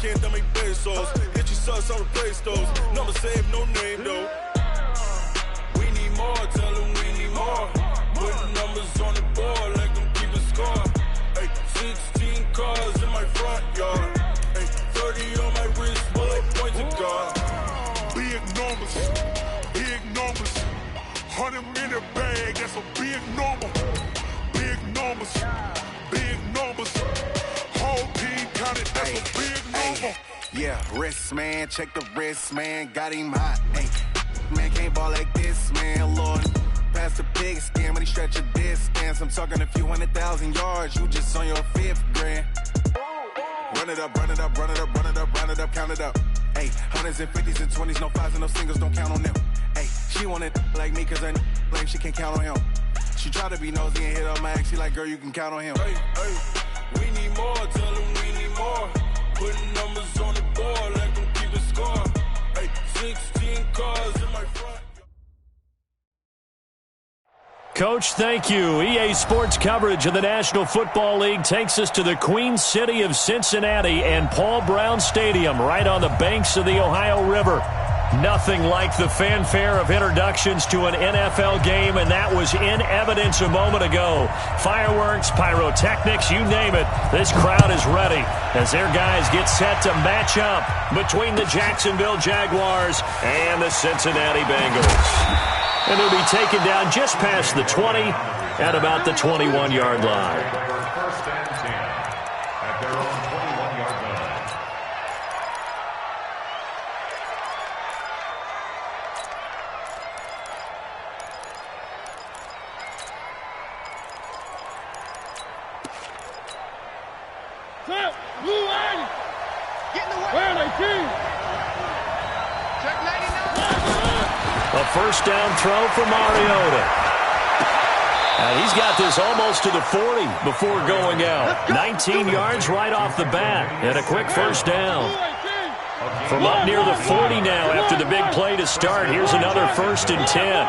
can't dame pesos. Get your sus on the play stores. Number save, no name though. We need more, tell them we need more. Putting numbers on the board like them keeping score. Ay, 16 cars in my front yard. Ay, 30 on my wrist, bullet points to God. Big numbers, big numbers. 100 in the bag, that's a big number. Big numbers, big numbers. Whole team counted, that's a big number. Yeah, wrist man, check the wrist man, got him hot. Ay, man can't ball like this, man, Lord. Pass the pig skin, but he stretch a distance. I'm talking a few 100,000 yards, you just on your 5th grand. Run it up, run it up, run it up, run it up, run it up, count it up. Ay, hundreds and 50s and 20s, no 5s and no singles, don't count on them. Ay, she want it like me, cause I like she can't count on him. She try to be nosy and hit up my ex, she like, girl, you can count on him. Hey, hey, we need more, tell them we need more. Putting numbers on the board like them keeping score. Hey, 16 cars in my front. Coach, thank you. EA Sports coverage of the National Football League takes us to the Queen City of Cincinnati and Paul Brown Stadium right on the banks of the Ohio River. Nothing like the fanfare of introductions to an NFL game, and that was in evidence a moment ago. Fireworks, pyrotechnics, you name it. This crowd is ready as their guys get set to match up between the Jacksonville Jaguars and the Cincinnati Bengals. And they'll be taken down just past the 20 at about the 21-yard line. First and 10 at their own 21-yard line. Set, blue line. Get in the way. Where are they, team? Check 99. A first down throw for Mariota. And he's got this almost to the 40 before going out. 19 yards right off the bat and a quick first down. From up near the 40 now after the big play to start. Here's another first and 10.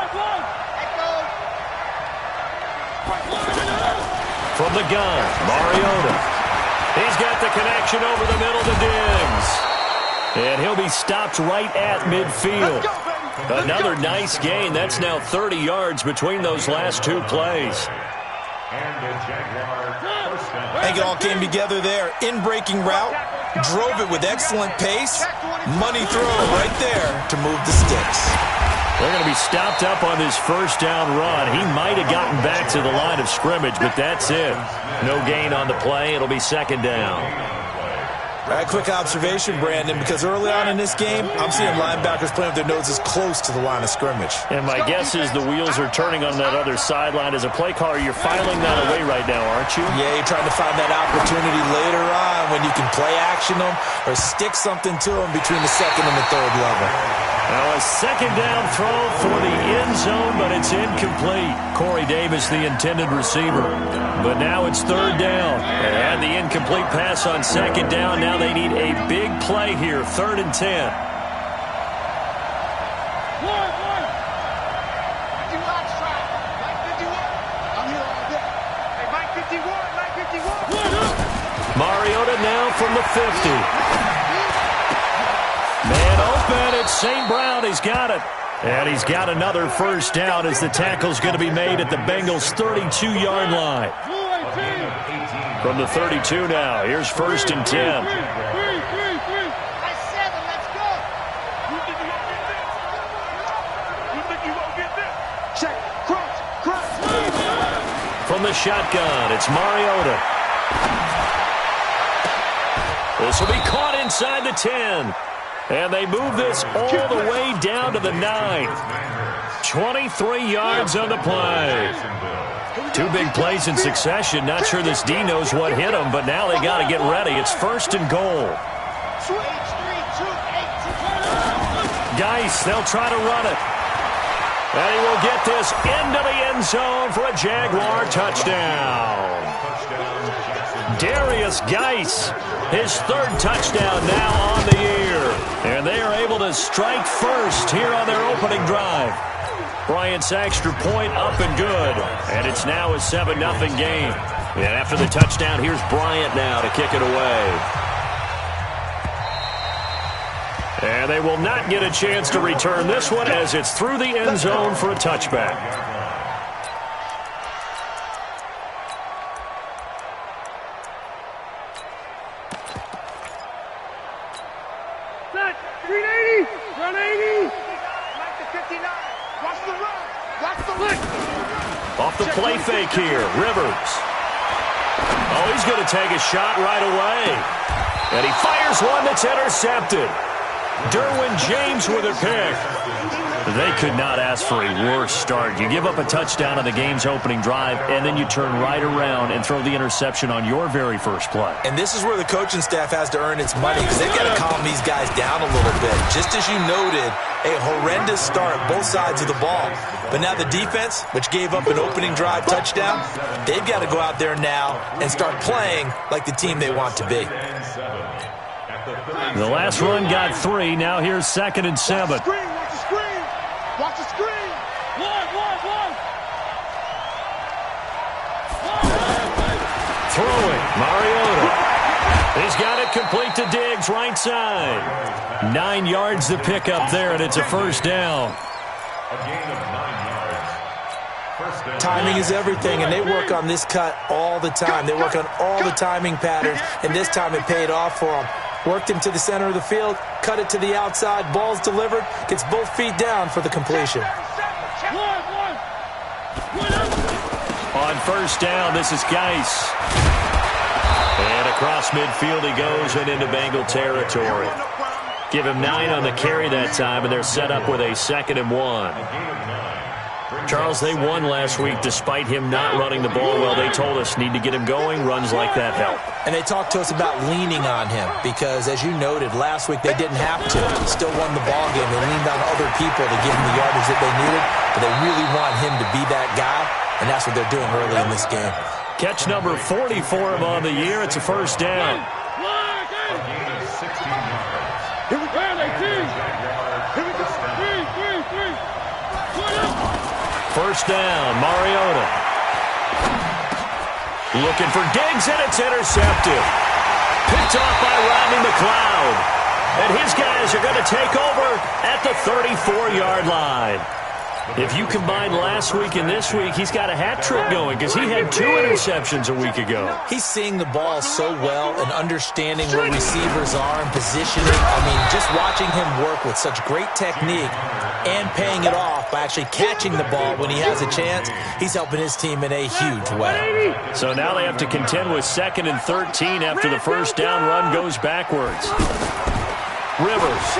From the gun, Mariota. He's got the connection over the middle to Diggs. And he'll be stopped right at midfield. Another nice gain. That's now 30 yards between those last two plays. I think it all came together there. In-breaking route, drove it with excellent pace. Money throw right there to move the sticks. They're going to be stopped up on this first down run. He might have gotten back to the line of scrimmage, but that's it. No gain on the play. It'll be second down. All right, quick observation, Brandon, because early on in this game, I'm seeing linebackers playing with their noses close to the line of scrimmage. And my guess is the wheels are turning on that other sideline. As a play caller, you're filing that away right now, aren't you? Yeah, you're trying to find that opportunity later on when you can play action them or stick something to them between the second and the third level. Now a second down throw for the end zone, but it's incomplete. Corey Davis, the intended receiver. But now it's third down. And the incomplete pass on second down. Now they need a big play here, 3rd and 10. Mariota now from the 50. Man open, it's St. Brown. He's got it. And he's got another first down as the tackle's going to be made at the Bengals' 32-yard line. From the 32 now, here's 1st and 10. From the shotgun, it's Mariota. This will be caught inside the 10. And they move this all the way down to the 9. 23 yards on the play. Two big plays in succession. Not sure this D knows what hit him, but now they got to get ready. It's 1st and goal. Geis, they'll try to run it. And he will get this into the end zone for a Jaguar touchdown. Darius Geis, his 3rd touchdown now on the year. And they are able to strike first here on their opening drive. Bryant's extra point up and good. And it's now a 7-0 game. And after the touchdown, here's Bryant now to kick it away. And they will not get a chance to return this one as it's through the end zone for a touchback. Set. 380. 180. Like the 59. Watch the run. Watch the lick. Off the play fake here, Rivers. Oh, he's going to take a shot right away. And he fires one that's intercepted. Derwin James with a pick. They could not ask for a worse start. You give up a touchdown on the game's opening drive, and then you turn right around and throw the interception on your very first play. And this is where the coaching staff has to earn its money because they've got to calm these guys down a little bit. Just as you noted, a horrendous start, both sides of the ball. But now the defense, which gave up an opening drive touchdown, they've got to go out there now and start playing like the team they want to be. The last run got 3. Now here's 2nd and 7. Watch the screen. Watch the screen. Watch the screen. One. Throwing, Mariota. He's got it complete to Diggs, right side. 9 yards to pick up there, and it's a first down. A gain of 9 yards. First down. Timing is everything, and they work on this cut all the time. They work on all the timing patterns, and this time it paid off for them. Worked him to the center of the field, cut it to the outside, ball's delivered, gets both feet down for the completion. On first down, this is Geis. And across midfield he goes and into Bengal territory. Give him 9 on the carry that time, and they're set up with a 2nd and 1. Charles, they won last week despite him not running the ball well. They told us need to get him going. Runs like that help. And they talked to us about leaning on him because, as you noted, last week they didn't have to. Still won the ball game. They leaned on other people to give him the yardage that they needed, but they really want him to be that guy, and that's what they're doing early in this game. Catch number 40 for him on the year. It's a first down. A gain of 16 yards. Here we go, 18. Here we go. 3. First down, Mariota. Looking for Diggs, and it's intercepted. Picked off by Rodney McLeod. And his guys are going to take over at the 34-yard line. If you combine last week and this week, he's got a hat trick going because he had 2 interceptions a week ago. He's seeing the ball so well and understanding where receivers are and positioning. I mean, just watching him work with such great technique and paying it off by actually catching the ball when he has a chance, he's helping his team in a huge way. So now they have to contend with 2nd and 13 after the first down run goes backwards. Rivers.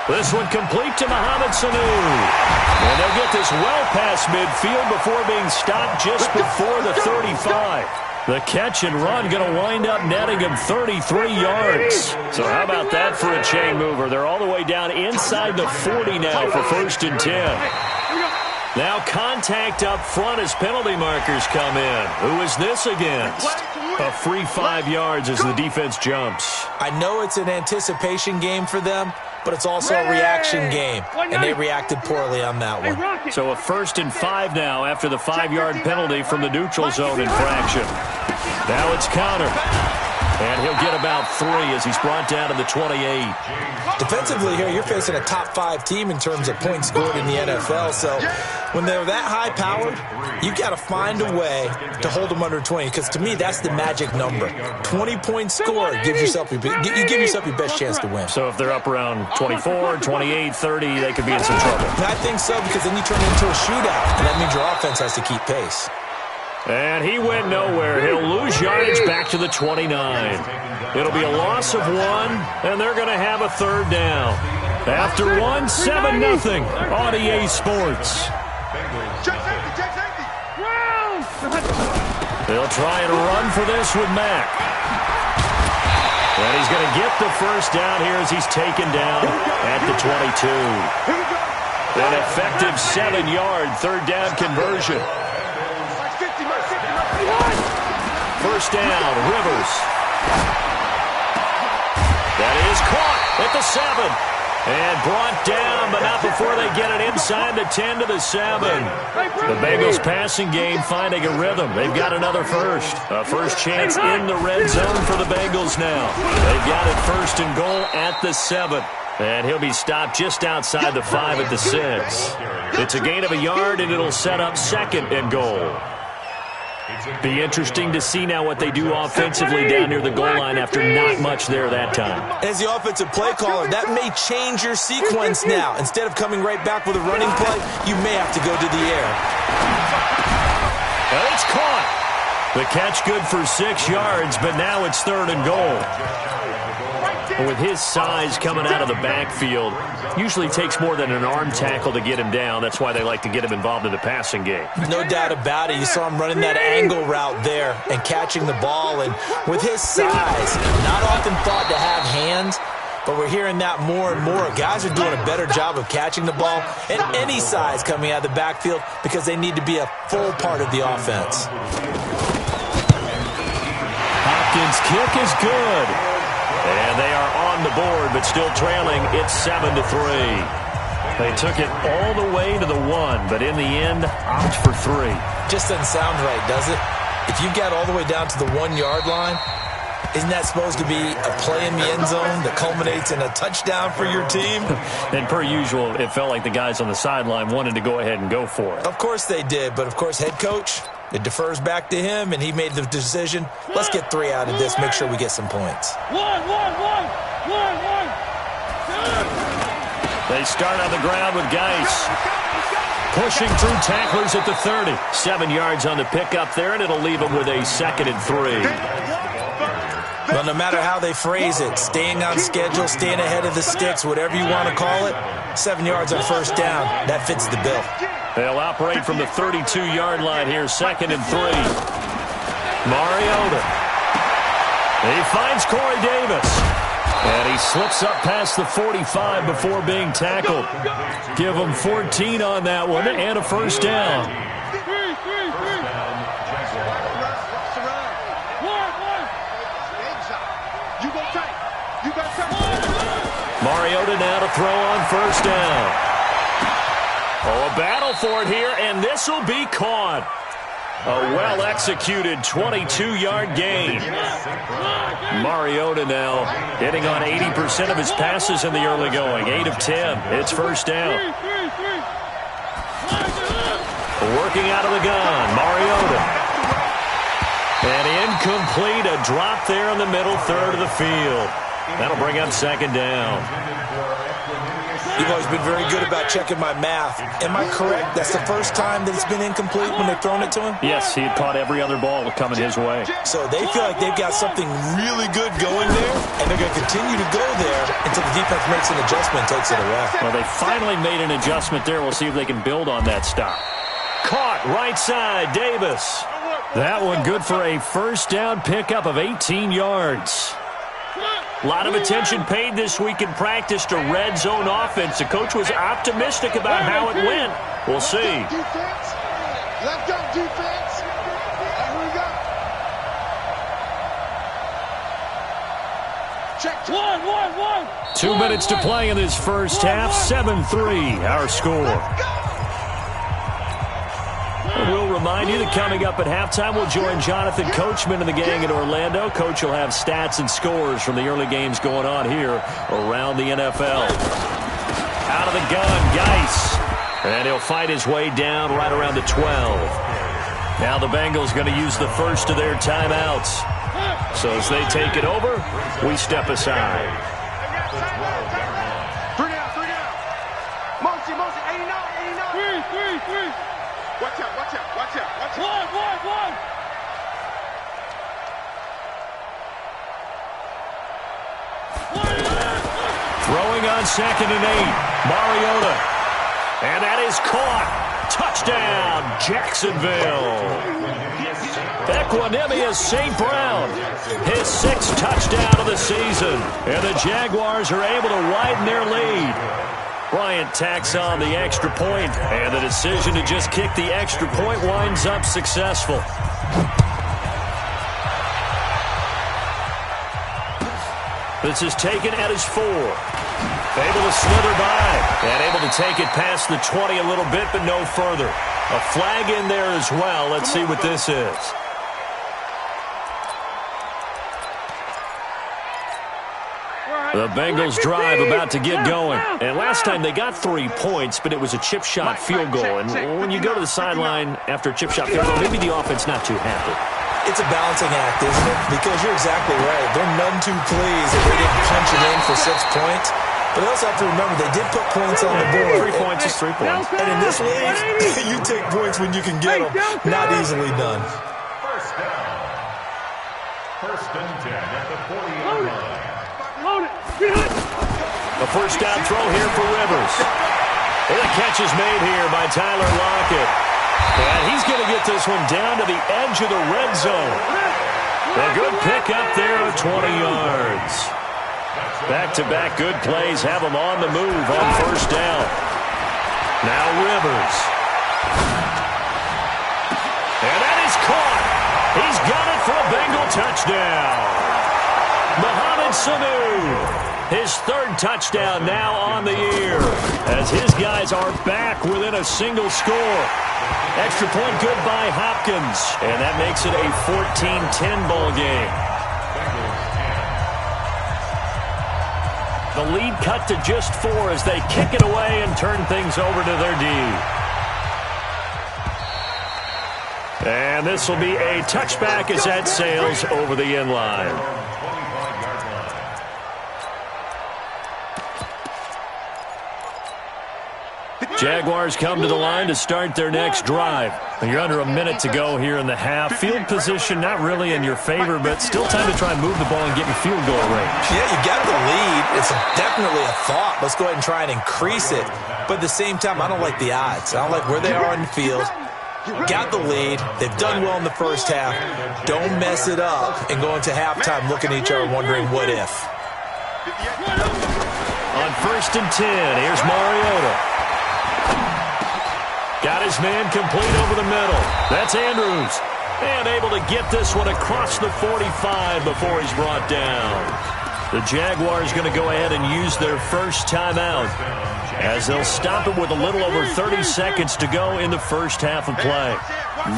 This one complete to Mohamed Sanu. And they'll get this well past midfield before being stopped just before the 35. The catch and run going to wind up netting him 33 yards. So how about that for a chain mover? They're all the way down inside the 40 now for 1st and 10. Now contact up front as penalty markers come in. Who is this against? A free 5 yards as the defense jumps. I know it's an anticipation game for them, but it's also a reaction game, and they reacted poorly on that one. So a 1st and 5 now after the 5-yard penalty from the neutral zone infraction. Now it's counter. And he'll get about 3 as he's brought down to the 28. Defensively here, you're facing a top 5 team in terms of points scored in the NFL. So when they're that high-powered, you've got to find a way to hold them under 20. Because to me, that's the magic number. 20 points scored gives yourself you give yourself your best chance to win. So if they're up around 24, 28, 30, they could be in some trouble. I think so, because then you turn it into a shootout, and that means your offense has to keep pace. And he went nowhere. He'll lose yardage back to the 29. It'll be a loss of 1, and they're going to have a 3rd down. After 1, 7-0 on EA Sports. They'll try and run for this with Mack. And he's going to get the first down here as he's taken down at the 22. An effective 7-yard 3rd down conversion. First down, Rivers. That is caught at the 7. And brought down, but not before they get it inside the 10 to the 7. The Bengals passing game finding a rhythm. They've got another first. A first chance in the red zone for the Bengals now. They've got it first and goal at the 7. And he'll be stopped just outside the 5 at the 6. It's a gain of a yard, and it'll set up second and goal. Be interesting to see now what they do offensively down near the goal line after not much there that time. As the offensive play caller, that may change your sequence now. Instead of coming right back with a running play, you may have to go to the air. And it's caught. The catch good for 6 yards, but now it's third and goal. With his size coming out of the backfield, usually takes more than an arm tackle to get him down. That's why they like to get him involved in the passing game. No doubt about it. You saw him running that angle route there and catching the ball. And with his size, not often thought to have hands, but we're hearing that more and more. Guys are doing a better job of catching the ball at any size coming out of the backfield because they need to be a full part of the offense. Hopkins' kick is good. And they are on the board, but still trailing. It's 7-3. They took it all the way to the 1, but in the end, opt for 3. Just doesn't sound right, does it? If you got all the way down to the 1-yard line, isn't that supposed to be a play in the end zone that culminates in a touchdown for your team? And per usual, it felt like the guys on the sideline wanted to go ahead and go for it. Of course they did, but of course head coach, it defers back to him, and he made the decision, let's get 3 out of this, make sure we get some points. One. They start on the ground with Geis. Pushing through tacklers at the 30. 7 yards on the pickup there, and it'll leave them with a 2nd and 3. Well, no matter how they phrase it, staying on schedule, staying ahead of the sticks, whatever you want to call it, 7 yards on first down, that fits the bill. They'll operate from the 32-yard line here, 2nd and 3. Mariota. He finds Corey Davis. And he slips up past the 45 before being tackled. Give him 14 on that one and a first down. Mariota now to throw on first down. Oh, a battle for it here, and this will be caught. A well-executed 22-yard gain. Mariota now hitting on 80% of his passes in the early going. 8 of 10. It's first down. Working out of the gun, Mariota. And incomplete, a drop there in the middle third of the field. That'll bring up second down. You've always been very good about checking my math. Am I correct? That's the first time that it's been incomplete when they've thrown it to him? Yes, he had caught every other ball coming his way. So they feel like they've got something really good going there, and they're going to continue to go there until the defense makes an adjustment and takes it away. Well, they finally made an adjustment there. We'll see if they can build on that stop. Caught right side, Davis. That one good for a first down pickup of 18 yards. A lot of attention paid this week in practice to red zone offense. The coach was optimistic about how it went. We'll see. Defense. Let's go, defense. Here we go. Check. One. 2 minutes to play in this first half. 7-3, our score. And we'll remind you that coming up at halftime, we'll join Jonathan Coachman and the gang in Orlando. Coach will have stats and scores from the early games going on here around the NFL. Out of the gun, Geis. And he'll fight his way down right around the 12. Now the Bengals going to use the first of their timeouts. So as they take it over, we step aside. 3 down. Motion, 89. 3. Watch out. One. Throwing on 2nd and 8. Mariota. And that is caught. Touchdown, Jacksonville. Equanimous St. Brown. His 6th touchdown of the season. And the Jaguars are able to widen their lead. Bryant tacks on the extra point, and the decision to just kick the extra point winds up successful. This is taken at his 4. Able to slither by. And able to take it past the 20 a little bit, but no further. A flag in there as well. Let's see what this is. The Bengals drive about to get going. And last time they got 3 points, but it was a chip shot field goal. And when you go to the sideline after a chip shot field goal, maybe the offense not too happy. It's a balancing act, isn't it? Because you're exactly right. They're none too pleased that they didn't punch it in for 6 points. But they also have to remember they did put points on the board. 3 points is 3 points. And in this league, you take points when you can get them. Not easily done. First down. First and 10 at the 40-yard line. A first down throw here for Rivers. And the catch is made here by Tyler Lockett. And he's going to get this one down to the edge of the red zone. A good pick up there at 20 yards. Back-to-back good plays have him on the move on first down. Now Rivers. And that is caught. He's got it for a Bengal touchdown. Mohamed Sanu. His 3rd touchdown now on the year as his guys are back within a single score. Extra point good by Hopkins. And that makes it a 14-10 ball game. The lead cut to just 4 as they kick it away and turn things over to their D. And this will be a touchback as that sails over the end line. Jaguars come to the line to start their next drive. You're under a minute to go here in the half. Field position not really in your favor, but still time to try and move the ball and get in field goal range. Yeah, you got the lead. It's definitely a thought. Let's go ahead and try and increase it. But at the same time, I don't like the odds. I don't like where they are on the field. Got the lead. They've done well in the first half. Don't mess it up and go into halftime looking at each other wondering what if. On first and 10, here's Mariota. Got his man complete over the middle. That's Andrews. And able to get this one across the 45 before he's brought down. The Jaguars going to go ahead and use their first timeout as they'll stop it with a little over 30 seconds to go in the first half of play.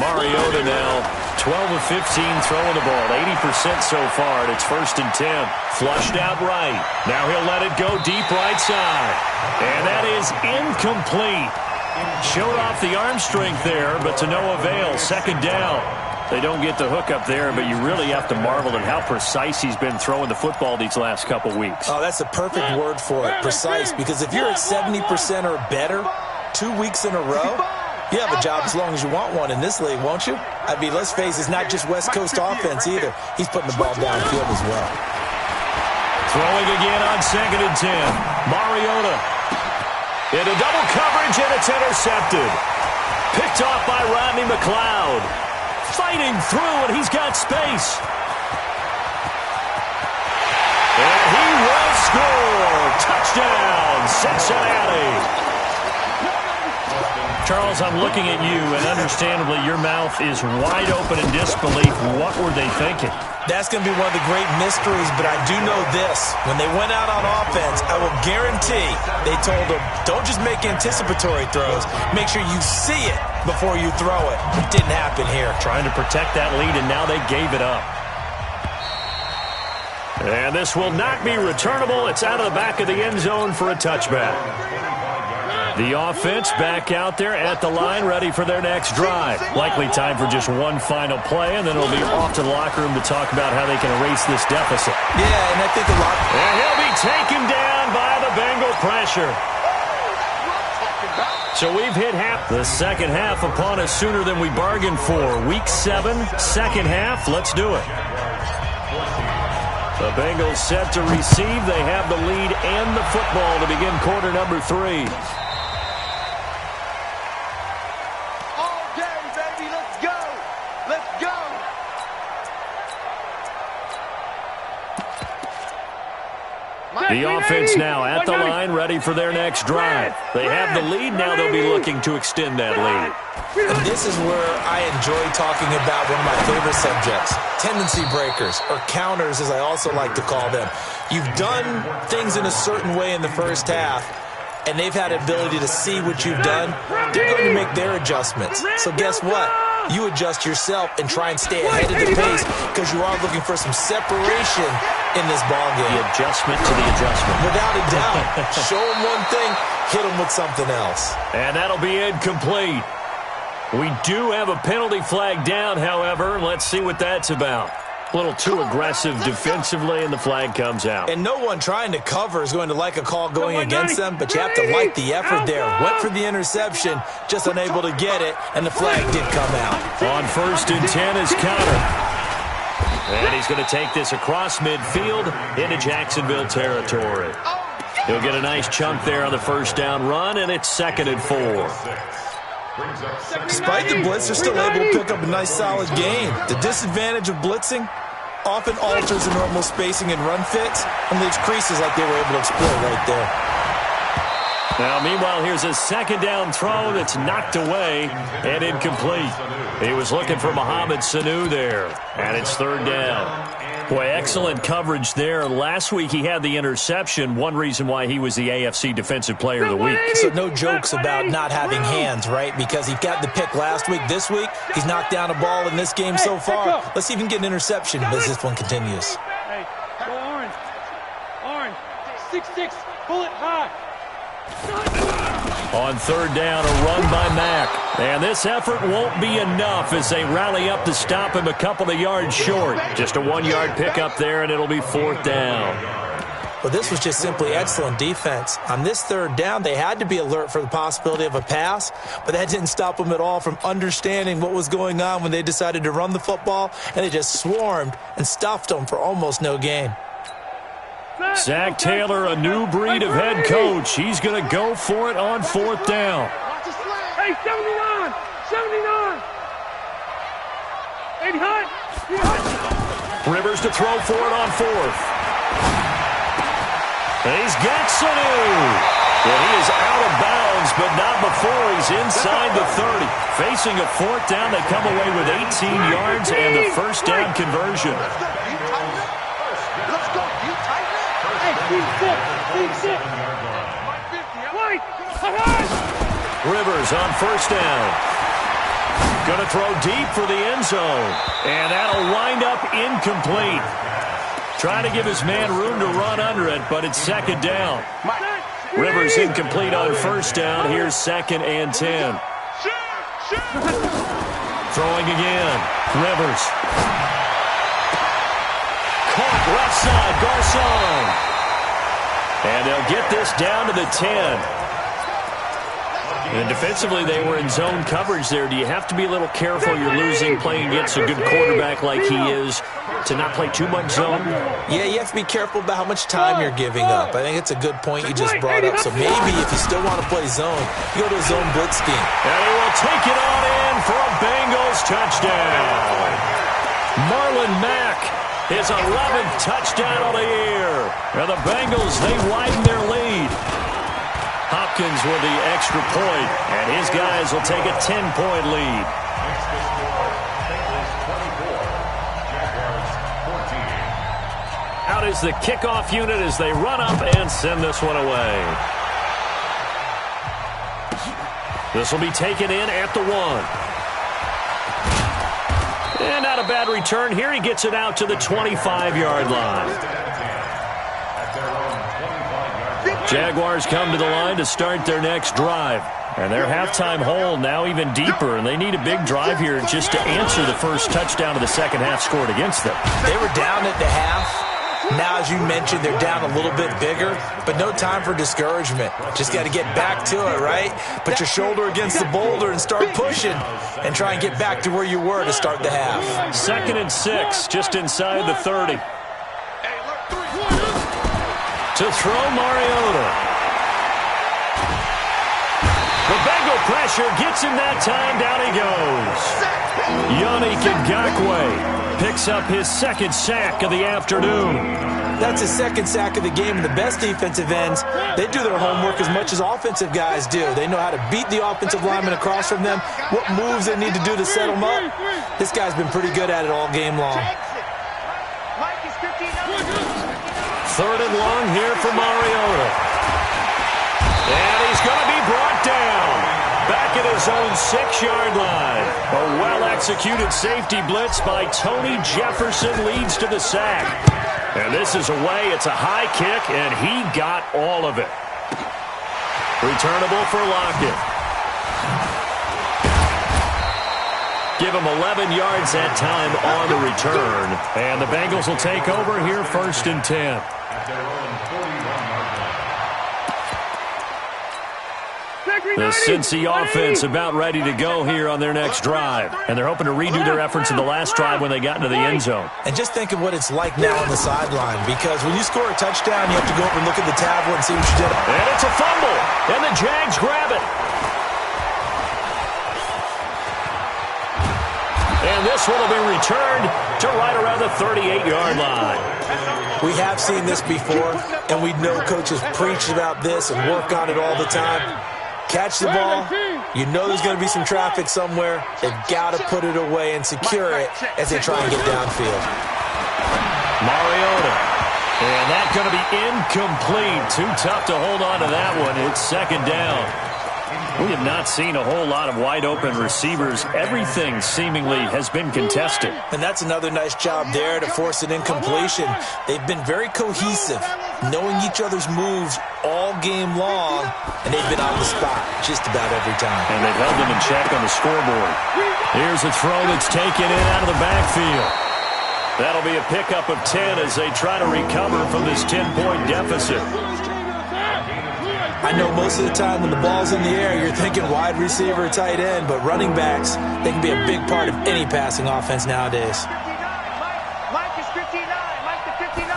Mariota now 12 of 15 throwing the ball, 80% so far, and it's first and 10. Flushed out right. Now he'll let it go deep right side. And that is incomplete. Showed off the arm strength there, but to no avail. Second down. They don't get the hook up there, but you really have to marvel at how precise he's been throwing the football these last couple weeks. Oh, that's the perfect word for it, precise, because if you're at 70% or better 2 weeks in a row, you have a job as long as you want one in this league, won't you? I mean, let's face it, it's not just West Coast offense either. He's putting the ball downfield as well. Throwing again on second and 10. Mariota. Into double coverage, and it's intercepted. Picked off by Rodney McLeod. Fighting through, and he's got space. And he will score. Touchdown, Cincinnati. Charles, I'm looking at you, and understandably, your mouth is wide open in disbelief. What were they thinking? That's going to be one of the great mysteries, but I do know this. When they went out on offense, I will guarantee they told them, don't just make anticipatory throws. Make sure you see it before you throw it. It didn't happen here. Trying to protect that lead, and now they gave it up. And this will not be returnable. It's out of the back of the end zone for a touchback. The offense back out there at the line, ready for their next drive. Likely time for just one final play, and then it'll be off to the locker room to talk about how they can erase this deficit. Yeah, and I think a lot. And he'll be taken down by the Bengal pressure. So we've hit half. The second half upon us sooner than we bargained for. Week 7, second half. Let's do it. The Bengals set to receive. They have the lead and the football to begin quarter number 3. The offense now at the line, ready for their next drive. They have the lead. Now they'll be looking to extend that lead. And this is where I enjoy talking about one of my favorite subjects, tendency breakers, or counters as I also like to call them. You've done things in a certain way in the first half, and they've had the ability to see what you've done. They're going to make their adjustments. So guess what? You adjust yourself and try and stay ahead of the pace because you are looking for some separation in this ballgame. The adjustment to the adjustment. Without a doubt. Show them one thing, hit them with something else. And that'll be incomplete. We do have a penalty flag down, however. Let's see what that's about. A little too aggressive defensively, and the flag comes out. And no one trying to cover is going to like a call going against them, but you have to like the effort there. Went for the interception, just unable to get it, and the flag did come out. On 1st and 10 is Counter. And he's going to take this across midfield into Jacksonville territory. He'll get a nice chunk there on the first down run, and it's 2nd and 4. Despite the blitz, they're still able to pick up a nice solid gain. The disadvantage of blitzing often alters the normal spacing and run fits and leaves creases like they were able to exploit right there. Now, meanwhile, here's a 2nd down throw that's knocked away and incomplete. He was looking for Mohamed Sanu there, and it's 3rd down. Boy, excellent coverage there. Last week he had the interception, one reason why he was the AFC Defensive Player of the Week. So no jokes about not having hands, right? Because he got the pick last week. This week, he's knocked down a ball in this game so far. Let's see if he can get an interception as this one continues. Hey, go orange. Orange. 6-6. Pull it high. On 3rd down, a run by Mack. And this effort won't be enough as they rally up to stop him a couple of yards short. Just a 1-yard pickup there, and it'll be 4th down. Well, this was just simply excellent defense. On this 3rd down, they had to be alert for the possibility of a pass, but that didn't stop them at all from understanding what was going on when they decided to run the football, and they just swarmed and stuffed them for almost no gain. Zach Taylor, a new breed of head coach. He's going to go for it on 4th down. Hey, 79! 79! 80 hot! Rivers to throw for it on 4th. And he's got Sanu. Well, he is out of bounds, but not before he's inside the 30. Facing a 4th down, they come away with 18 yards and the 1st down conversion. Rivers on 1st down. Going to throw deep for the end zone. And that'll wind up incomplete. Trying to give his man room to run under it, but it's 2nd down. Rivers incomplete on 1st down. Here's 2nd and 10. Throwing again. Rivers. Caught left side. Garcon. And they'll get this down to the 10. And defensively, they were in zone coverage there. Do you have to be a little careful? You're losing, playing against a good quarterback like he is, to not play too much zone? Yeah, you have to be careful about how much time you're giving up. I think it's a good point you just brought up. So maybe if you still want to play zone, you go to a zone blitz scheme. And he will take it on in for a Bengals touchdown. Marlon Mack, his 11th touchdown of the year. And the Bengals, they widen their lead. Hopkins with the extra point, and his guys will take a 10-point lead. Out is the kickoff unit as they run up and send this one away. This will be taken in at the 1. And not a bad return here. He gets it out to the 25-yard line. Jaguars come to the line to start their next drive. And their halftime hole now even deeper, and they need a big drive here just to answer the first touchdown of the second half scored against them. They were down at the half. Now, as you mentioned, they're down a little bit bigger, but no time for discouragement. Just got to get back to it, right? Put your shoulder against the boulder and start pushing and try and get back to where you were to start the half. 2nd and 6, just inside the 30. To throw Mariota. The Bengal pressure gets him that time. Down he goes. Yannick Ngakoue picks up his 2nd sack of the afternoon. That's his 2nd sack of the game, and the best defensive ends, they do their homework as much as offensive guys do. They know how to beat the offensive lineman across from them, what moves they need to do to set them up. This guy's been pretty good at it all game long. 3rd and long here for Mariota. And he's going to be brought down. Back at his own 6-yard line. A well-executed safety blitz by Tony Jefferson leads to the sack. And this is away. It's a high kick, and he got all of it. Returnable for Lockett. Give him 11 yards that time on the return. And the Bengals will take over here 1st and 10. The Cincy offense about ready to go here on their next drive. And they're hoping to redo their efforts in the last drive when they got into the end zone. And just think of what it's like now on the sideline. Because when you score a touchdown, you have to go up and look at the tablet and see what you did. And it's a fumble. And the Jags grab it. And this one will be returned to right around the 38-yard line. We have seen this before, and we know coaches preach about this and work on it all the time. Catch the ball. You know there's going to be some traffic somewhere. They've got to put it away and secure it as they try and get downfield. Mariota. And that's going to be incomplete. Too tough to hold on to that one. It's 2nd down. We have not seen a whole lot of wide-open receivers. Everything seemingly has been contested. And that's another nice job there to force an incompletion. They've been very cohesive, knowing each other's moves all game long, and they've been on the spot just about every time. And they've held them in check on the scoreboard. Here's a throw that's taken in out of the backfield. That'll be a pickup of 10 as they try to recover from this 10-point deficit. I know most of the time when the ball's in the air, you're thinking wide receiver, tight end, but running backs, they can be a big part of any passing offense nowadays. Mike is 59. Mike to 59.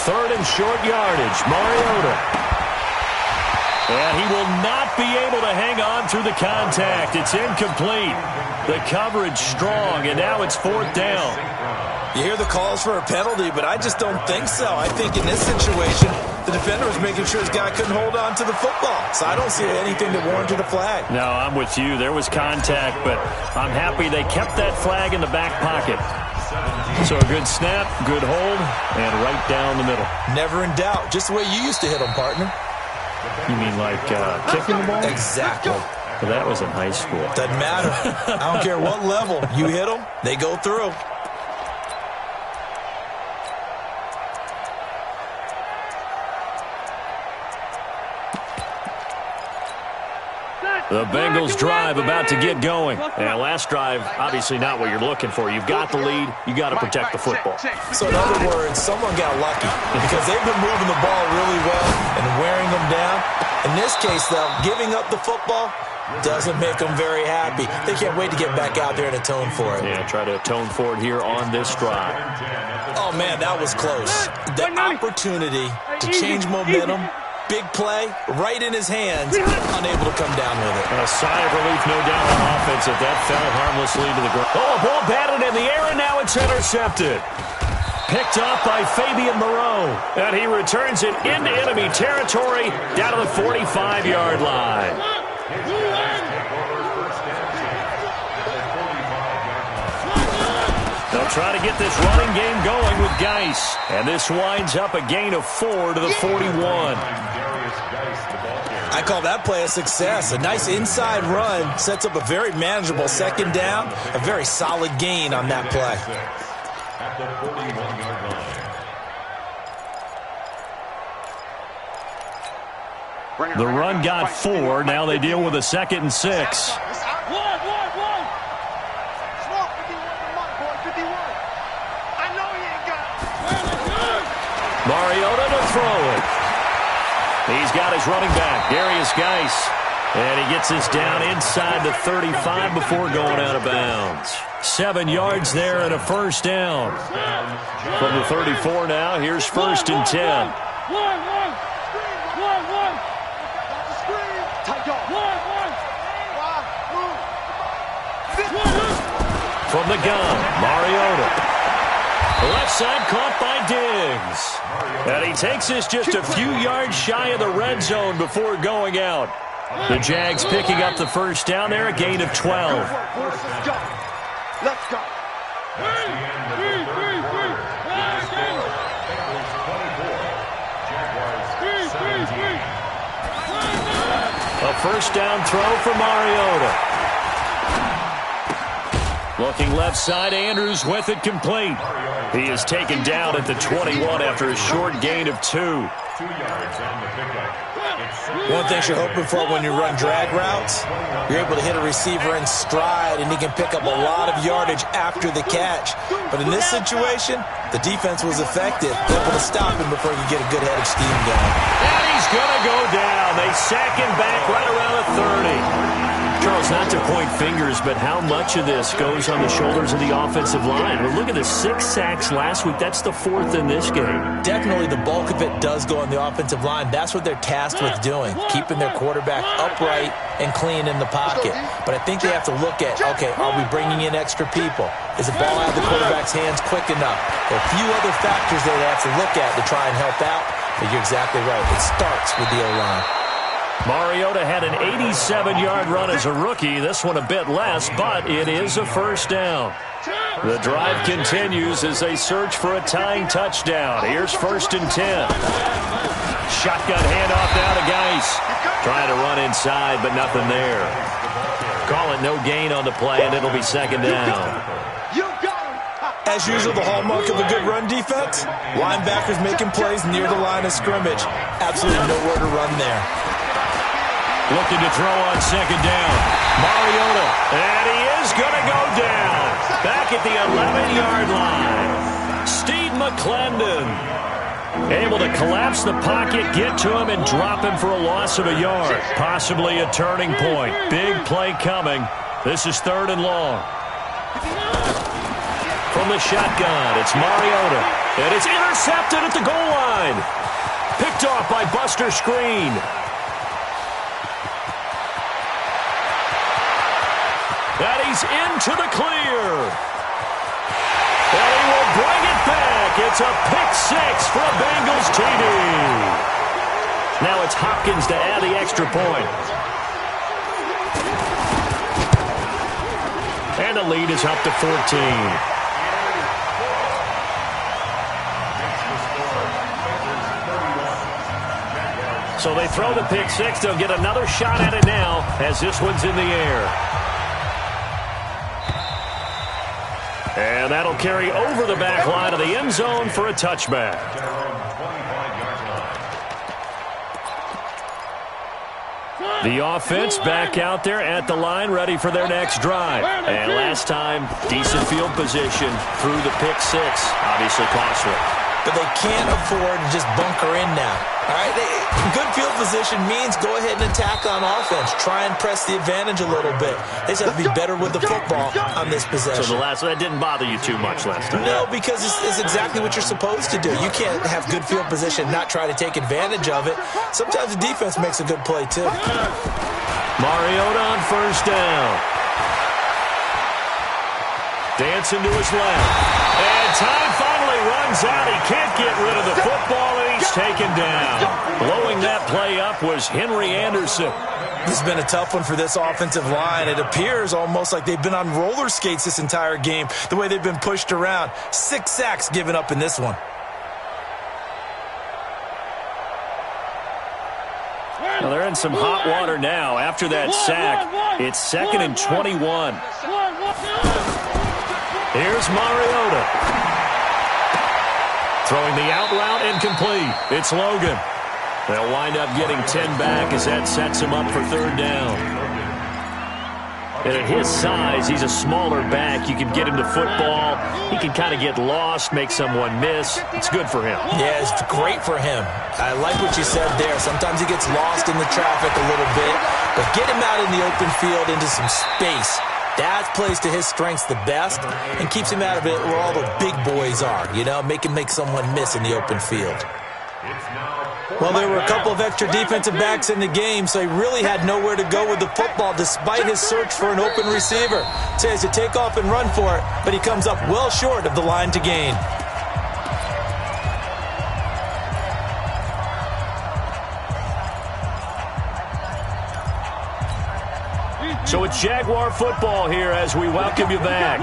3rd and short yardage. Mariota. And he will not be able to hang on through the contact. It's incomplete. The coverage strong, and now it's 4th down. You hear the calls for a penalty, but I just don't think so. I think in this situation, the defender was making sure his guy couldn't hold on to the football. So I don't see anything that warranted a flag. No, I'm with you. There was contact, but I'm happy they kept that flag in the back pocket. So a good snap, good hold, and right down the middle. Never in doubt. Just the way you used to hit them, partner. You mean like kicking the ball? Exactly. Well, that was in high school. Doesn't matter. I don't care what level. You hit them, they go through. The Bengals drive about to get going. And last drive, obviously not what you're looking for. You've got the lead. You got to protect the football. So in other words, someone got lucky because they've been moving the ball really well and wearing them down. In this case, though, giving up the football doesn't make them very happy. They can't wait to get back out there and atone for it. Yeah, try to atone for it here on this drive. Oh, man, that was close. The opportunity to change momentum. Big play, right in his hands, unable to come down with it. A sigh of relief, no doubt, on offense if that fell harmlessly to the ground. Oh, a ball batted in the air, and now it's intercepted. Picked off by Fabian Moreau, and he returns it into enemy territory down to the 45-yard line. They'll try to get this running game going with Geis, and this winds up a gain of 4 to the 41. I call that play a success. A nice inside run sets up a very manageable 2nd down. A very solid gain on that play. At the 41-yard line. The run got 4. Now they deal with a 2nd and 6. Mariota to throw it. He's got his running back, Darius Geis. And he gets this down inside the 35 before going out of bounds. 7 yards there and a 1st down. From the 34 now, here's 1st and 10. From the gun, Mariota. Left side caught by Diggs. And he takes this just a few yards shy of the red zone before going out. The Jags picking up the 1st down there, a gain of 12. Let's go. A first down throw for Mariota. Looking left side, Andrews with it complete. He is taken down at the 21 after a short gain of 2. 2 yards on the pickup. One thing you're hoping for when you run drag routes, you're able to hit a receiver in stride, and he can pick up a lot of yardage after the catch. But in this situation, the defense was effective, able to stop him before he could get a good head of steam going. And he's going to go down. They sack him back right around the 30. Charles, not to point fingers, but how much of this goes on the shoulders of the offensive line? Well, look at the 6 sacks last week. That's the 4th in this game. Definitely the bulk of it does go on the offensive line. That's what they're tasked with doing, keeping their quarterback upright and clean in the pocket. But I think they have to look at, okay, are we bringing in extra people? Is the ball out of the quarterback's hands quick enough? There are a few other factors they have to look at to try and help out, but you're exactly right. It starts with the O-line. Mariota had an 87-yard run as a rookie. This one a bit less, but it is a first down. The drive continues as they search for a tying touchdown. Here's 1st and 10. Shotgun handoff now to Geis. Trying to run inside, but nothing there. Call it no gain on the play, and it'll be 2nd down. As usual, the hallmark of a good run defense, linebackers making plays near the line of scrimmage. Absolutely nowhere to run there. Looking to throw on 2nd down. Mariota, and he is going to go down. Back at the 11-yard line. Steve McClendon able to collapse the pocket, get to him, and drop him for a loss of a yard. Possibly a turning point. Big play coming. This is 3rd and long. From the shotgun, it's Mariota. And it's intercepted at the goal line. Picked off by Buster Screen. And he's into the clear. And he will bring it back. It's a pick-6 for a Bengals TD. Now it's Hopkins to add the extra point. And the lead is up to 14. So they throw the pick-6. They'll get another shot at it now as this one's in the air. And that'll carry over the back line of the end zone for a touchback. The offense back out there at the line, ready for their next drive. And last time, decent field position through the pick-6. Obviously costly. But they can't afford to just bunker in now. All right, good field position means go ahead and attack on offense. Try and press the advantage a little bit. They just have to be better with the football on this possession. So that didn't bother you too much last time? No, because it's exactly what you're supposed to do. You can't have good field position, not try to take advantage of it. Sometimes the defense makes a good play, too. Mariota on 1st down. Dancing to his left. And time finally runs out. He can't get rid of the football, and he's taken down. Blowing that play up was Henry Anderson. This has been a tough one for this offensive line. It appears almost like they've been on roller skates this entire game, the way they've been pushed around. 6 sacks given up in this one. Well, they're in some hot water now. After that sack, it's 2nd and 21. Here's Mariota. Throwing the out route incomplete. It's Logan. They'll wind up getting 10 back as that sets him up for 3rd down. And at his size, he's a smaller back. You can get him to football. He can kind of get lost, make someone miss. It's good for him. Yeah, it's great for him. I like what you said there. Sometimes he gets lost in the traffic a little bit, but get him out in the open field into some space. That plays to his strengths the best and keeps him out of it where all the big boys are, you know, make someone miss in the open field. Well, there were a couple of extra defensive backs in the game, so he really had nowhere to go with the football despite his search for an open receiver. So he has to take off and run for it, but he comes up well short of the line to gain. So it's Jaguar football here as we welcome you back.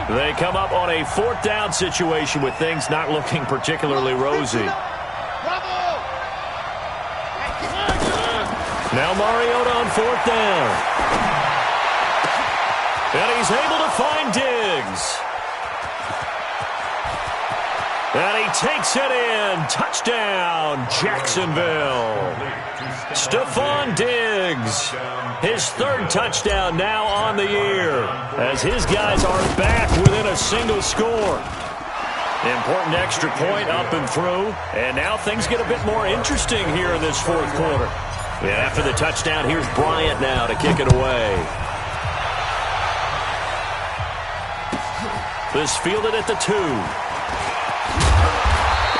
They come up on a 4th down situation with things not looking particularly rosy. Now Mariota on 4th down. And he's able to find Diggs. And he takes it in. Touchdown, Jacksonville. Stephon Diggs, his 3rd touchdown now on the year, as his guys are back within a single score. Important extra point up and through, and now things get a bit more interesting here in this 4th quarter. Yeah, after the touchdown, here's Bryant now to kick it away. This fielded at the 2.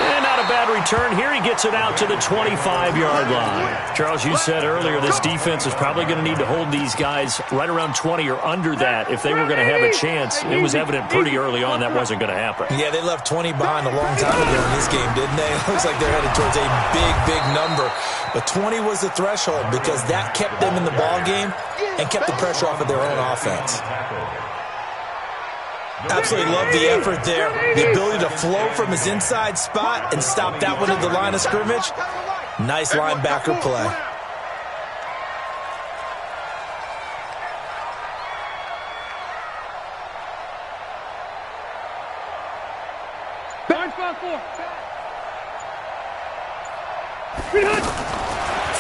And not a bad return here. He gets it out to the 25-yard line. Charles, you said earlier this defense is probably going to need to hold these guys right around 20 or under that if they were going to have a chance. It was evident pretty early on that wasn't going to happen. Yeah, they left 20 behind a long time ago in this game, didn't they? It looks like they're headed towards a big, big number. But 20 was the threshold because that kept them in the ball game and kept the pressure off of their own offense. Absolutely love the effort there. The ability to flow from his inside spot and stop that one at the line of scrimmage. Nice linebacker play.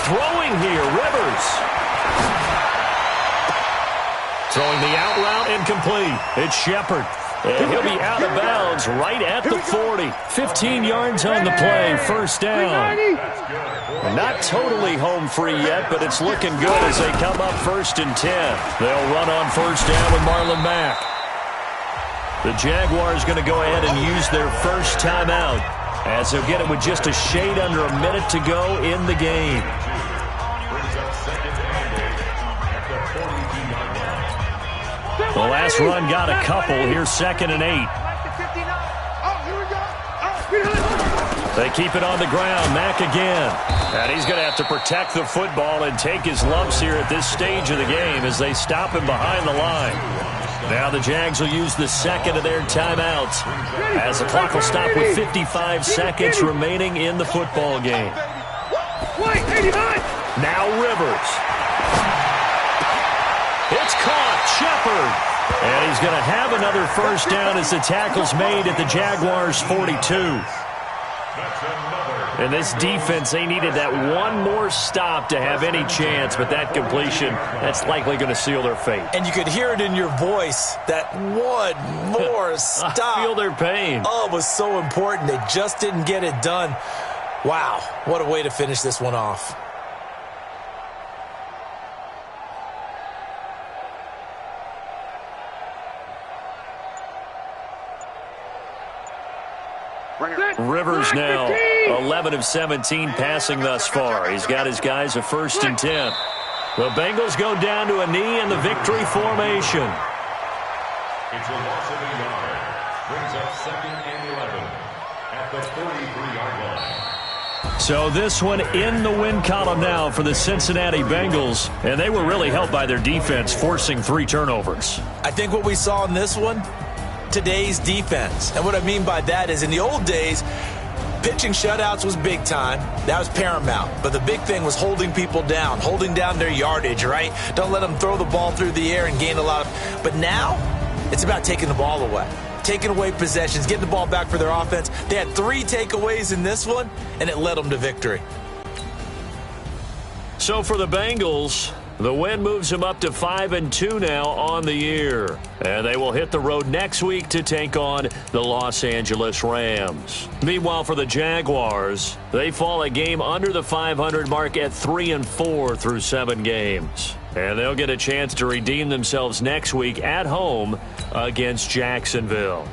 Throwing here, Rivers. Throwing the out route incomplete. It's Shepard. And he'll be out of bounds right at the 40. 15 yards on the play. 1st down. Not totally home free yet, but it's looking good as they come up 1st and 10. They'll run on 1st down with Marlon Mack. The Jaguars going to go ahead and use their first timeout as they'll get it with just a shade under a minute to go in the game. The last run got a couple. Here's 2nd and 8. They keep it on the ground. Mack again. And he's going to have to protect the football and take his lumps here at this stage of the game as they stop him behind the line. Now the Jags will use the 2nd of their timeouts as the clock will stop with 55 seconds remaining in the football game. Now Rivers. It's caught. Shepard. And he's going to have another 1st down as the tackle's made at the Jaguars' 42. And this defense, they needed that one more stop to have any chance, but that completion, that's likely going to seal their fate. And you could hear it in your voice, that one more stop. I feel their pain. Oh, it was so important. They just didn't get it done. Wow, what a way to finish this one off. Rivers now 11 of 17 passing thus far. He's got his guys a 1st and 10. The Bengals go down to a knee in the victory formation. It's a loss of a yard. Brings up 2nd and 11 at the 33-yard line. So this one in the win column now for the Cincinnati Bengals. And they were really helped by their defense forcing 3 turnovers. I think what we saw in this one, today's defense. And what I mean by that is in the old days, pitching shutouts was big time. That was paramount. But the big thing was holding people down, holding down their yardage, right? Don't let them throw the ball through the air and gain a lot of... But now, it's about taking the ball away. Taking away possessions, getting the ball back for their offense. They had 3 takeaways in this one, and it led them to victory. So for the Bengals, the win moves them up to 5-2 now on the year. And they will hit the road next week to take on the Los Angeles Rams. Meanwhile, for the Jaguars, they fall a game under the 500 mark at 3-4 through 7 games. And they'll get a chance to redeem themselves next week at home against Jacksonville.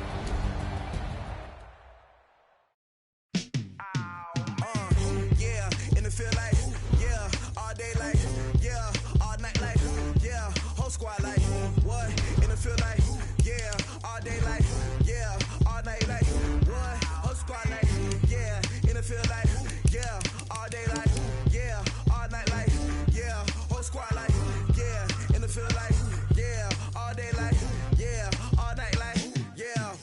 Feel like, yeah, all day like, yeah, all night like, yeah.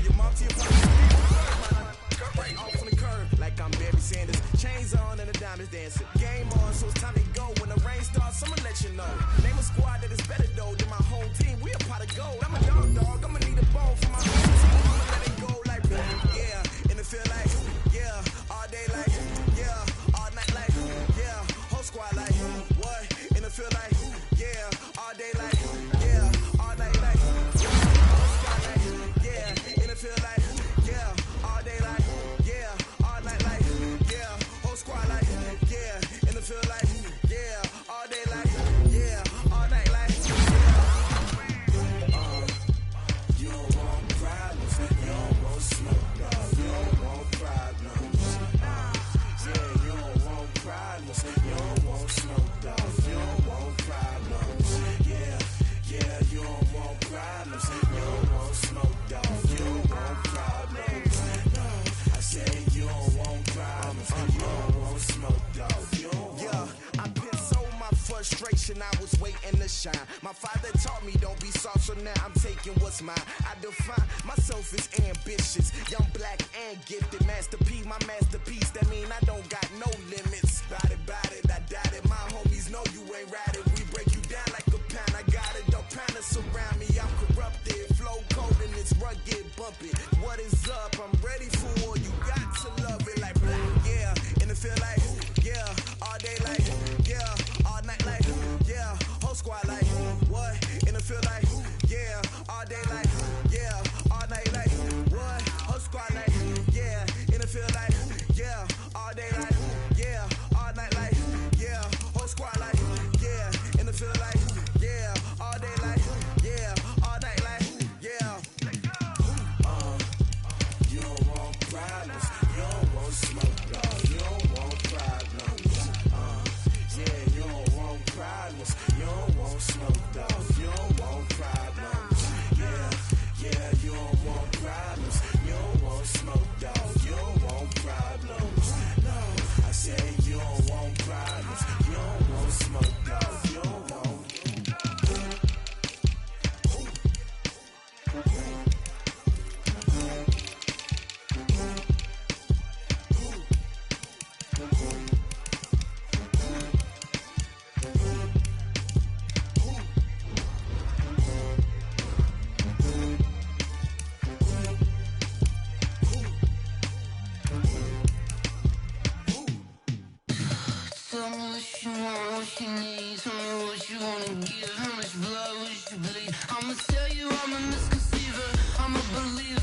your mom to your body. Cut right off on the curb like I'm Barry Sanders. Chains on and the diamonds dancing. Game on, so it's time to go. When the rain starts, I'ma let you know. Name a squad that is better though than my home team. We a pot of gold. I'm a dog. I'ma need a bone for my home team. I'ma let it go like yeah. And it feel like yeah. All day like yeah. All night like yeah. Whole squad like what? And it feel like yeah. All day like yeah. All night like whole squad like yeah. And it feel like yeah. All day like yeah. All night like yeah. Whole squad like yeah. And it feel like yeah. All day like yeah. All night like you don't want problems. You don't want smoke, dog. You don't want problems. Yeah, you don't want problems. You don't want smoke, dog. You don't want problems. Yeah, you don't want problems. You don't want smoke, dog. You don't want problems. No, I said you don't want problems. You don't want smoke, dog. You don't want. Yeah, I've been so my frustration. I was waiting to shine. My father taught me don't be soft, so now I'm taking what's mine. I define myself as ambitious, young, black, and gifted. Master P, my masterpiece. That mean I don't got no limits. Bout it, I doubt it. My homies know you ain't ratted. We break you down like a pound. I got it, don't pound to surround me. I'm corrupted, flow cold and it's rugged, bumpy. What is up? I'm ready for war. You got to love it like black, yeah. And it feel like yeah. All day like yeah. All night like yeah. Whole squad like what? And it feel like yeah. All day like yeah. All night like what? Whole squad like yeah. And it feel like yeah. All day like yeah. All night like yeah. Whole squad like yeah. And it feel like yeah. All day like yeah. All night like yeah. You don't want problems. You don't want smoke, dog. You don't want problems. Yeah, you don't want problems. You don't want smoke, dog. You don't want problems. Yeah, you don't want problems. You don't want smoke, dog. You don't want problems. No, I said you don't want problems. You don't want smoke, dog. You don't want. Tell me what you want, what you need. Tell me what you wanna give. How much blood would you bleed? I'ma tell you I'm a misconceiver. I'm a believer.